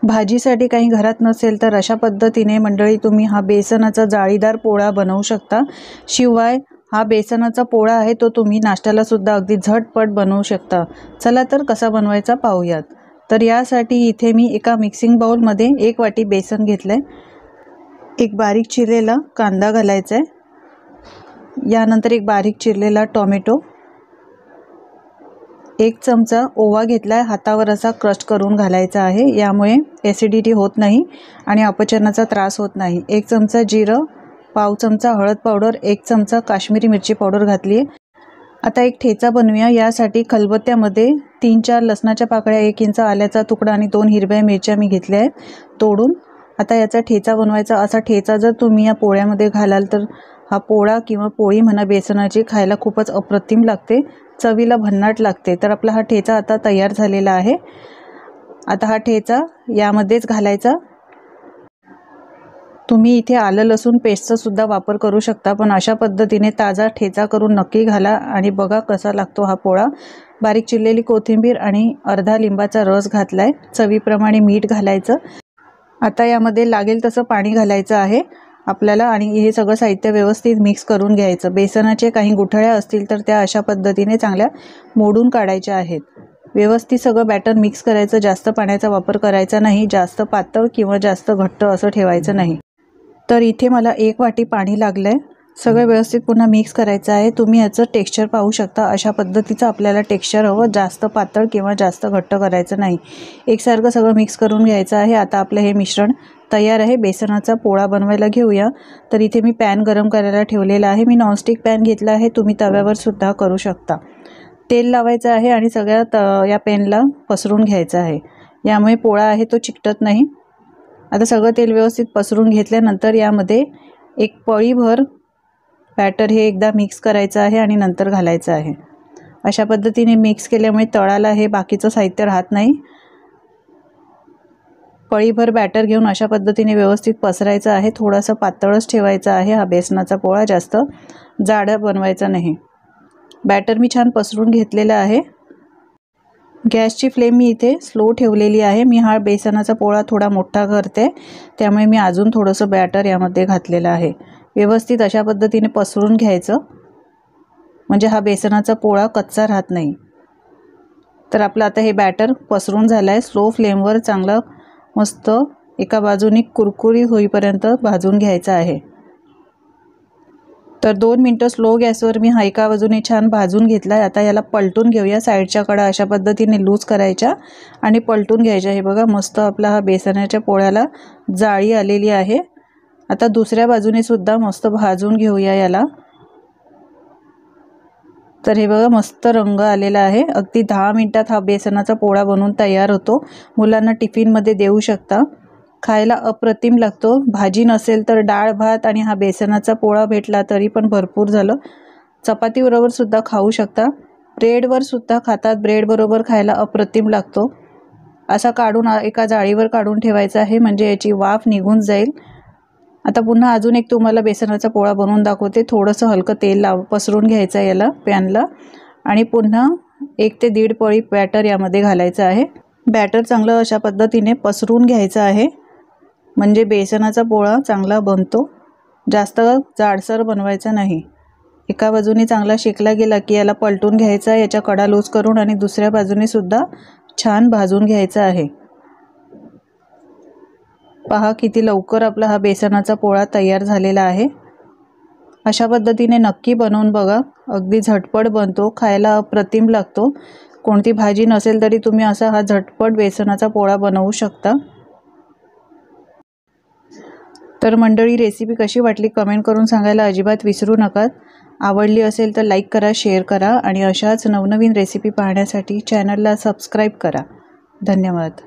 भाजीसाठी काही घरात नसेल तर अशा पद्धतीने मंडळी तुम्ही हा बेसनाचा जाळीदार पोळा बनवू शकता। शिवाय हा बेसनाचा पोळा आहे तो तुम्ही नाश्त्याला सुद्धा अगदी झटपट बनवू शकता। चला तर कसा बनवायचा पाहूयात। तर यासाठी इथे मी एका मिक्सिंग बाउल मध्ये 1 वाटी बेसन घेतलंय, एक बारीक चिरलेला कांदा घालायचा आहे, यानंतर एक बारीक चिरलेला टोमॅटो, 1 चमचा ओवा घेतलाय, हातावर असा क्रश करून घालायचा आहे, यामुळे ॲसिडिटी होत नाही आणि अपचनाचा त्रास होत नाही। 1 चमचा जिरं, पाव चमचा हळद पावडर, 1 चमचा काश्मीरी मिरची पावडर घातली आहे। आता एक ठेचा बनवूया। यासाठी खलबत्त्यामध्ये 3-4 लसणाच्या पाकळ्या, 1 इंच आल्याचा तुकडा आणि 2 हिरव्या मिरच्या मी घेतल्या आहेत तोडून। आता याचा ठेचा बनवायचा। असा ठेचा जर तुम्ही या पोळ्यामध्ये घालाल तर हा पोळा किंवा पोळी म्हणा बेसनाची खायला खूपच अप्रतिम लागते, चवीला भन्नाट लागते। तर आपला हा ठेचा आता तयार झालेला आहे। आता हा ठेचा यामध्येच घालायचा। तुम्ही इथे आलं लसूण पेस्टचा सुद्धा वापर करू शकता, पण अशा पद्धतीने ताजा ठेचा करून नक्की घाला आणि बघा कसा लागतो हा पोळा। बारीक चिरलेली कोथिंबीर आणि अर्धा लिंबाचा रस घातलाय, चवीप्रमाणे मीठ घालायचं। आता यामध्ये लागेल तसं पाणी घालायचं आहे आपल्याला आणि हे सगळं साहित्य व्यवस्थित मिक्स करून घ्यायचं। बेसनाचे काही गुठळ्या असतील तर त्या अशा पद्धतीने चांगल्या मोडून काढायच्या आहेत। व्यवस्थित सगळं बॅटर मिक्स करायचं, जास्त पाण्याचा वापर करायचा नाही, जास्त पातळ किंवा जास्त घट्ट असं ठेवायचं नाही। तर इथे मला 1 वाटी पाणी लागलंय। सगळं व्यवस्थित पुन्हा मिक्स करायचं आहे। तुम्ही याचं टेक्स्चर पाहू शकता, अशा पद्धतीचं आपल्याला टेक्स्चर हवं, जास्त पातळ किंवा जास्त घट्ट करायचं नाही। एकसारखं सगळं मिक्स करून घ्यायचं आहे। आता आपलं हे मिश्रण तयार आहे। बेसनाचा पोळा बनवायला घेऊया। तर इथे मी पॅन गरम करायला ठेवलेला आहे। मी नॉनस्टिक पॅन घेतला आहे, तुम्ही तव्यावर सुद्धा करू शकता। तेल लावायचं आहे आणि सगळ्या या पॅनला पसरून घ्यायचं आहे, यामुळे पोळा आहे तो चिकटत नाही। आता सगळं तेल व्यवस्थित पसरून घेतल्यानंतर यामध्ये 1 पळीभर बॅटर हे एकदा मिक्स करायचं आहे आणि नंतर घालायचं आहे। अशा पद्धतीने मिक्स केल्यामुळे तळाला हे बाकीचं साहित्य राहत नाही। पळीभर बॅटर घेऊन अशा पद्धतीने व्यवस्थित पसरायचं आहे। थोडासा पातळच ठेवायचा आहे हा बेसनाचा पोळा, जास्त जाड बनवायचा नाही। बॅटर मी छान पसरून घेतलेला आहे। गॅसची फ्लेम मी इथे स्लो ठेवलेली आहे। मी हा बेसनाचा पोळा थोडा मोठा करते, त्यामुळे मी अजून थोडंसं बॅटर यामध्ये घातलेलं आहे। व्यवस्थित अशा पद्धतीने पसरून घ्यायचं, म्हणजे हा बेसनाचा पोळा कच्चा राहत नाही। तर आपलं आता हे बॅटर पसरून झालं आहे। स्लो फ्लेमवर चांगलं मस्त एका बाजूने कुरकुरीत होईपर्यंत भाजून घ्यायचं आहे। तर 2 मिनिटं स्लो गॅसवर मी हा एका बाजूने छान भाजून घेतला आहे। आता याला पलटून घेऊया। साईडच्या कडा अशा पद्धतीने लूज करायच्या आणि पलटून घ्यायच्या। हे बघा मस्त आपला हा बेसनाच्या पोळ्याला जाळी आलेली आहे। आता दुसऱ्या बाजूने सुद्धा मस्त भाजून घेऊया याला। तर हे बघा मस्त रंग आलेला आहे। अगदी 10 मिनिटात हा बेसनाचा पोळा बनवून तयार होतो। मुलांना टिफिनमध्ये देऊ शकता, खायला अप्रतिम लागतो। भाजी नसेल तर डाळ भात आणि हा बेसनाचा पोळा भेटला तरी पण भरपूर झालं। चपातीबरोबर सुद्धा खाऊ शकता, ब्रेडवर सुद्धा खातात, ब्रेड बरोबर खायला अप्रतिम लागतो। असा काढून एका जाळीवर काढून ठेवायचा आहे, म्हणजे याची वाफ निघून जाईल। आता पुन्हा अजून एक तुम्हाला बेसनाचा पोळा बनवून दाखवते। थोडंसं हलकं तेल पसरून घ्यायचं याला पॅनला आणि पुन्हा 1 ते 1.5 पळी बॅटर यामध्ये घालायचं आहे। बॅटर चांगलं अशा पद्धतीने पसरून घ्यायचं आहे, म्हणजे बेसनाचा पोळा चांगला बनतो। जास्त जाडसर बनवायचा नाही। एका बाजूने चांगला शेकला गेला की याला पलटून घ्यायचा, याच्या कडा लूज करून आणि दुसऱ्या बाजूने सुद्धा छान भाजून घ्यायचा आहे। पहा किती लवकर आपला हा बेसनाचा पोळा तयार झालेला आहे। अशा पद्धतीने नक्की बनवून बघा, अगदी झटपट बनतो, खायला अप्रतिम लागतो। कोणती भाजी नसेल तरी तुम्ही असा हा झटपट बेसनाचा पोळा बनवू शकता। तर मंडळी रेसिपी कशी वाटली कमेंट करून सांगायला अजिबात विसरू नका। आवडली असेल तर लाईक करा, शेअर करा आणि अशाच नवनवीन रेसिपी पाहण्यासाठी चॅनलला सबस्क्राईब करा। धन्यवाद।